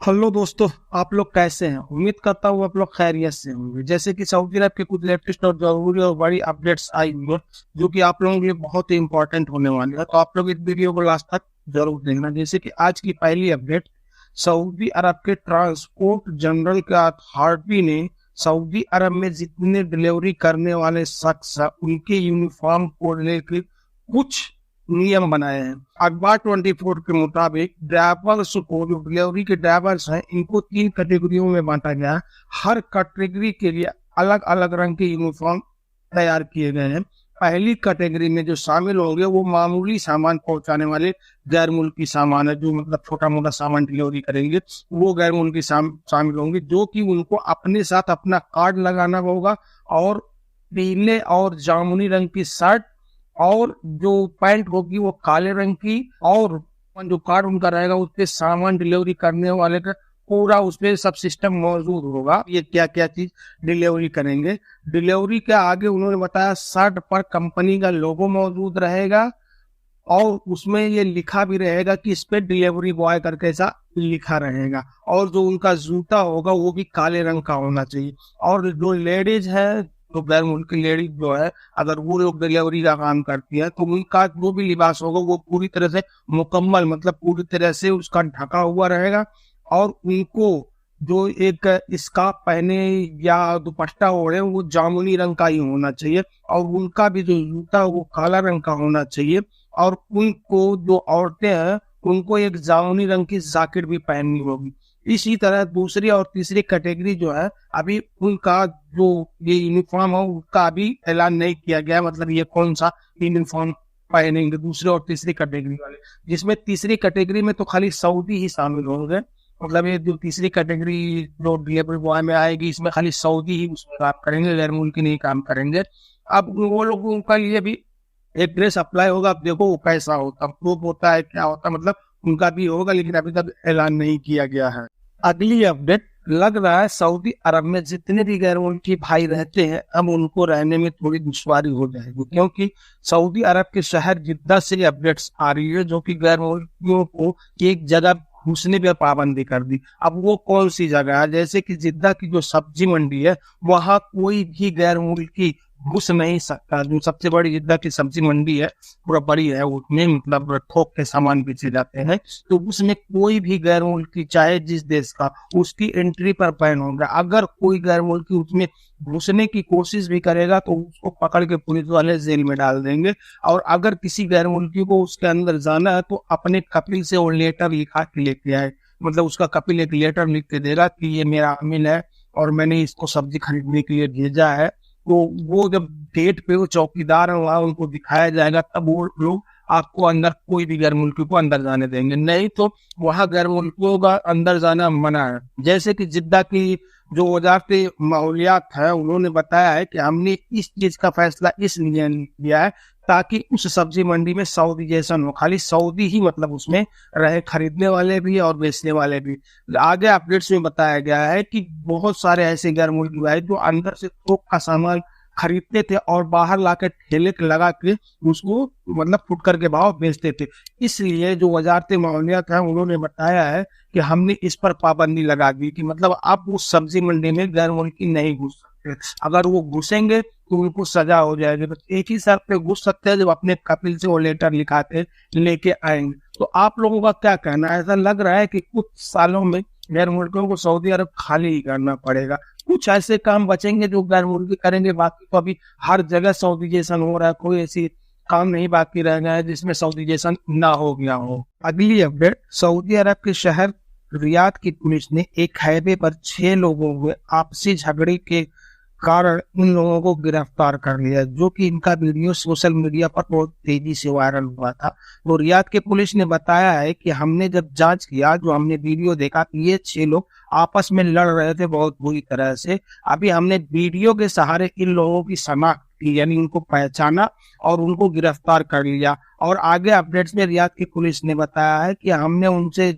Hello दोस्तों, आप लोग कैसे हैं? उम्मीद करता हूँ आप लोग खैरियत से होंगे। जैसे कि सऊदी अरब के कुछ लेटेस्ट और जरूरी और बड़ी अपडेट्स आई हुई हैं जो कि आप लोगों के लिए बहुत ही इंपॉर्टेंट होने वाली है, तो आप लोग इस वीडियो को लास्ट तक जरूर देखना। जैसे कि आज की पहली अपडेट, सऊदी अरब के ट्रांसपोर्ट जनरल का अथॉरिटी ने सऊदी अरब में जितने डिलीवरी करने वाले शख्स हैं उनके यूनिफॉर्म को लेकर कुछ नियम बनाए हैं। अखबार 24 के मुताबिक ड्राइवर्स को, जो डिलीवरी के ड्राइवर्स हैं, इनको 3 कैटेगरियों में बांटा गया है। हर कैटेगरी के लिए अलग अलग रंग के यूनिफॉर्म तैयार किए गए हैं। पहली कैटेगरी में जो शामिल होंगे वो मामूली सामान पहुंचाने वाले गैर मुल्की सामान है, जो मतलब छोटा मोटा सामान डिलीवरी करेंगे, वो गैर मुल्की शामिल होंगे, जो कि उनको अपने साथ अपना कार्ड लगाना होगा और पीले और जामुनी रंग की शर्ट और जो पैंट होगी वो काले रंग की, और जो कार्ड उनका रहेगा उस पे सामान डिलीवरी करने वाले का पूरा उस पे सब सिस्टम मौजूद होगा। ये क्या क्या चीज डिलीवरी करेंगे। डिलीवरी के आगे उन्होंने बताया शर्ट पर कंपनी का लोगो मौजूद रहेगा और उसमें ये लिखा भी रहेगा कि इस पे डिलीवरी बॉय करके ऐसा लिखा रहेगा, और जो उनका जूता होगा वो भी काले रंग का होना चाहिए। और जो लेडीज है, तो गैर मुल्की लेडीज जो है, अगर वो लोग डिलीवरी का काम करती है तो उनका जो भी लिबास होगा वो पूरी तरह से मुकम्मल, मतलब पूरी तरह से उसका ढका हुआ रहेगा, और उनको जो एक स्कार्फ पहने या दुपट्टा ओढ़े वो जामुनी रंग का ही होना चाहिए, और उनका भी जो जूता वो काला रंग का होना चाहिए, और उनको जो औरतें हैं उनको एक जामुनी रंग की जैकेट भी पहननी होगी। इसी तरह दूसरी और तीसरी कैटेगरी जो है, अभी उनका जो ये यूनिफॉर्म है उसका अभी ऐलान नहीं किया गया, मतलब ये कौन सा यूनिफॉर्म पहनेंगे दूसरे और तीसरी कैटेगरी वाले, जिसमें तीसरी कैटेगरी में तो खाली सऊदी ही शामिल होंगे। मतलब ये जो तीसरी कैटेगरी जो डिलीवरी बॉय में आएगी, इसमें खाली सऊदी ही उसमें काम करेंगे, गैर मुल्की नहीं काम करेंगे। अब वो लोग उनका लिए भी एक ड्रेस अप्लाई होगा। अब देखो वो कैसा होता, प्रूफ होता है क्या होता, मतलब उनका भी होगा, लेकिन अभी तक ऐलान नहीं किया गया है। अगली अपडेट, लग रहा है सऊदी अरब में जितने भी गैर मुल्की भाई रहते हैं अब उनको रहने में थोड़ी दुश्वारी हो जाएगी, क्योंकि सऊदी अरब के शहर जिद्दा से अपडेट्स आ रही है जो कि गैर मुल्कियों को एक जगह घुसने पर पाबंदी कर दी। अब वो कौन सी जगह है? जैसे कि जिद्दा की जो सब्जी मंडी है वहां कोई भी गैर मुल्की घुस नहीं सकता। जो सबसे बड़ी जिद्दा की सब्जी मंडी है, पूरा बड़ी है, उसमें मतलब थोक के सामान बेचे जाते हैं, तो उसमें कोई भी गैर मुल्की चाहे जिस देश का, उसकी एंट्री पर बैन होगा। अगर कोई गैर मुल्की उसमें घुसने की कोशिश भी करेगा तो उसको पकड़ के पुलिस वाले जेल में डाल देंगे। और अगर किसी गैर मुल्की को उसके अंदर जाना है तो अपने कपिल से वो लेटर लिखा के लेके आए, मतलब उसका कपिल एक लेटर लिख के देगा कि ये मेरा अमीन है और मैंने इसको सब्जी खरीदने के लिए भेजा है। तो वो जब डेट पे वो चौकीदार है वहां उनको दिखाया जाएगा, तब वो लोग आपको अंदर, कोई भी गैर मुल्की को अंदर जाने देंगे, नहीं तो वहां गैर मुल्कियों का अंदर जाना मना है। जैसे कि जिद्दा की जो वजारत माहौलियात है उन्होंने बताया है कि हमने इस चीज का फैसला इसलिए लिया है ताकि उस सब्जी मंडी में सऊदी जैसा हो, खाली सऊदी ही मतलब उसमें रहे, खरीदने वाले भी और बेचने वाले भी। आगे अपडेट्स में बताया गया है कि बहुत सारे ऐसे गैर मुल्की भाई जो अंदर से थोक का सामान खरीदते थे और बाहर लाकर ठेले लगा के उसको मतलब फुटकर के भाव बेचते थे। इसलिए जो वजारत माहौलियात है उन्होंने बताया है कि हमने इस पर पाबंदी लगा दी कि मतलब आप उस सब्जी मंडी में गैर मुल्की नहीं घुस सकते, अगर वो घुसेंगे तो उनको सजा हो जाएगी। तो एक ही शर्त पे घुस सकते हैं जब अपने कपिल से वो लेटर लिखाते लेके आएंगे। तो आप लोगों का क्या कहना है? ऐसा लग रहा है कि कुछ सालों में गैर मुल्कियों को सऊदी अरब खाली ही करना पड़ेगा, कुछ ऐसे काम बचेंगे जो गैर मुल्की करेंगे, बाकी तो अभी हर जगह सऊदी जैसा हो रहा है, कोई ऐसी काम नहीं बाकी रह गया है जिसमें सऊदी जैसा ना हो गया हो। अगली अपडेट, सऊदी अरब के शहर रियाद की पुलिस ने एक हाईवे पर 6 लोगों में आपसी झगड़े के कारण इन लोगों को गिरफ्तार कर लिया, जो कि इनका वीडियो सोशल मीडिया पर बहुत तेजी से वायरल हुआ था। तो रियाद के पुलिस ने बताया है कि हमने जब जांच किया, जो हमने वीडियो देखा कि ये 6 लोग आपस में लड़ रहे थे बहुत बुरी तरह से। अभी हमने वीडियो के सहारे इन लोगों की शनाख्त की, यानी उनको पहचाना और उनको गिरफ्तार कर लिया। और आगे अपडेट्स में रियाद की पुलिस ने बताया है कि हमने उनसे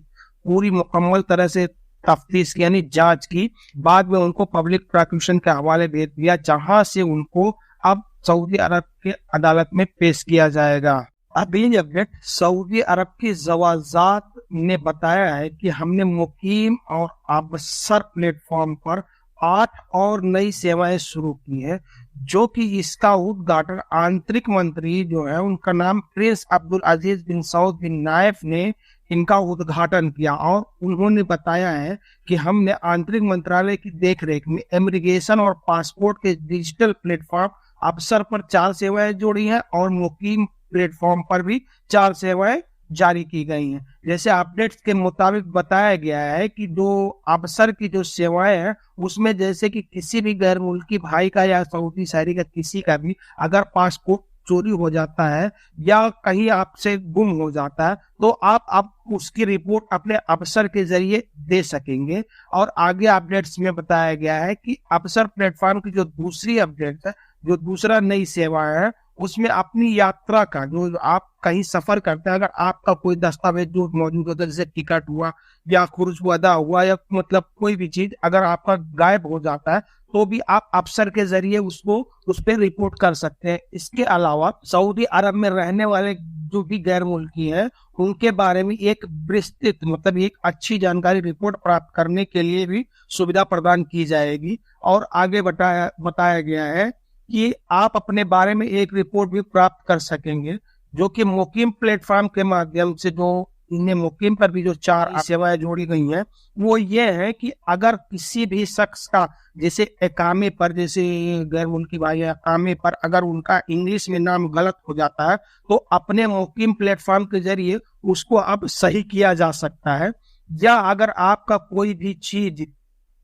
पूरी मुकम्मल तरह से तफ्तीश की, यानी जांच की, बाद में उनको पब्लिक प्रोसिक्यूशन के हवाले भेज दिया, जहां से उनको अब सऊदी अरब के अदालत में पेश किया जाएगा। अभी अपडेट, सऊदी अरब की ज़वाज़ात ने बताया है कि हमने मुकीम और अबसर प्लेटफॉर्म पर 8 और नई सेवाएं शुरू की है, जो कि इसका उद्घाटन आंतरिक मंत्री जो है उनका नाम प्रिंस अब्दुल अजीज बिन सऊद बिन नाइफ ने इनका उद्घाटन किया। और उन्होंने बताया है कि हमने आंतरिक मंत्रालय की देखरेख में इमिग्रेशन और पासपोर्ट के डिजिटल प्लेटफॉर्म अबसर पर 4 सेवाएं जोड़ी हैं और मुकीम प्लेटफॉर्म पर भी 4 सेवाएं जारी की गई हैं। जैसे अपडेट्स के मुताबिक बताया गया है कि जो अबसर की जो सेवाएं हैं उसमें जैसे कि किसी भी गैर मुल्की भाई का या सऊदी शहरी का किसी का भी अगर पासपोर्ट चोरी हो जाता है या कहीं आपसे गुम हो जाता है तो आप उसकी रिपोर्ट अपने अबसर के जरिए दे सकेंगे। और आगे अपडेट्स में बताया गया है कि अबसर प्लेटफॉर्म की जो दूसरी अपडेट है, जो दूसरा नई सेवा है, उसमें अपनी यात्रा का जो आप कहीं सफर करते हैं, अगर आपका कोई दस्तावेज जो मौजूद होता है जैसे टिकट हुआ या खुर्ज अदा हुआ या मतलब कोई भी चीज अगर आपका गायब हो जाता है तो भी आप अबसर के जरिए उसको उस पर रिपोर्ट कर सकते हैं। इसके अलावा सऊदी अरब में रहने वाले जो भी गैर मुल्की हैं उनके बारे में एक विस्तृत मतलब एक अच्छी जानकारी रिपोर्ट प्राप्त करने के लिए भी सुविधा प्रदान की जाएगी। और आगे बताया गया है कि आप अपने बारे में एक रिपोर्ट भी प्राप्त कर सकेंगे, जो कि मुकीम प्लेटफॉर्म के माध्यम से जो इन्हें मुकीम पर भी जो 4 सेवाएं जोड़ी गई हैं वो ये है कि अगर किसी भी शख्स का जैसे एकामे पर, जैसे गैर मुल्की भाई एकामे पर अगर उनका इंग्लिश में नाम गलत हो जाता है तो अपने मुकीम प्लेटफॉर्म के जरिए उसको अब सही किया जा सकता है। या अगर आपका कोई भी चीज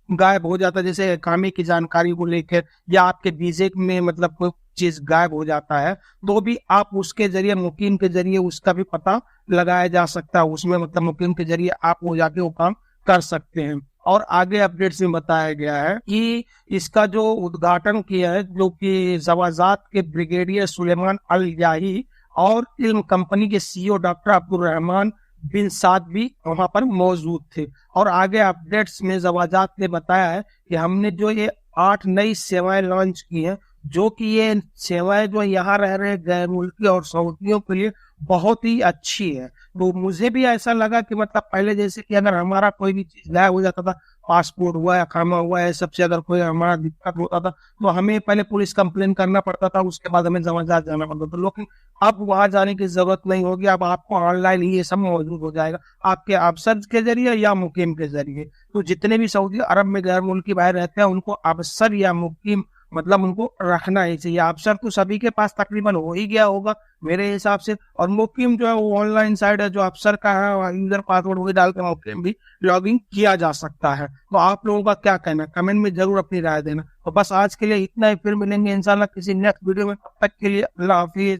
गायब हो जाता है जैसे एकामे की जानकारी को लेकर या आपके वीजे में मतलब कोई चीज गायब हो जाता है तो भी आप उसके जरिए मुकीम के जरिए उसका भी पता लगाया जा सकता है, उसमें मतलब मुकीम के जरिए आप वो जाके वो काम कर सकते हैं। और आगे अपडेट्स में बताया गया है कि इसका जो उद्घाटन किया है जो कि ज़वाजात के ब्रिगेडियर सुलेमान अल याही और इल्म कंपनी के सीईओ डॉक्टर अब्दुल रहमान बिन साद भी वहां पर मौजूद थे। और आगे अपडेट्स में ज़वाजात ने बताया है कि हमने जो ये 8 नई सेवाएं लॉन्च की हैं, जो कि ये सेवाएं जो यहाँ रह रहे गैर मुल्की और सऊदियों के लिए बहुत ही अच्छी है। तो मुझे भी ऐसा लगा कि मतलब पहले जैसे कि अगर हमारा कोई भी चीज गायब हो जाता था, पासपोर्ट हुआ या खामा हुआ है, सबसे अगर कोई हमारा दिक्कत होता था तो हमें पहले पुलिस कंप्लेन करना पड़ता था, उसके बाद हमें ज़वाजात जाना पड़ता था। लेकिन अब वहां जाने की जरूरत नहीं होगी, अब आपको ऑनलाइन ही ये सब मौजूद हो जाएगा आपके अबसर के जरिए या मुकीम के जरिए। तो जितने भी सऊदी अरब में गैर मुल्की भाई रहते हैं उनको अबसर या मुकीम मतलब उनको रखना ही चाहिए। अबसर तो सभी के पास तकरीबन हो ही गया होगा मेरे हिसाब से, और मुकीम जो है वो ऑनलाइन साइट है जो अबसर का है, यूजर पासवर्ड वही डाल के मुकीम भी लॉगिन किया जा सकता है। तो आप लोगों का क्या कहना है कमेंट में जरूर अपनी राय देना। तो बस आज के लिए इतना ही, फिर मिलेंगे इंशाल्लाह किसी नेक्स्ट वीडियो में, तब तक के लिए अल्लाह हाफिज।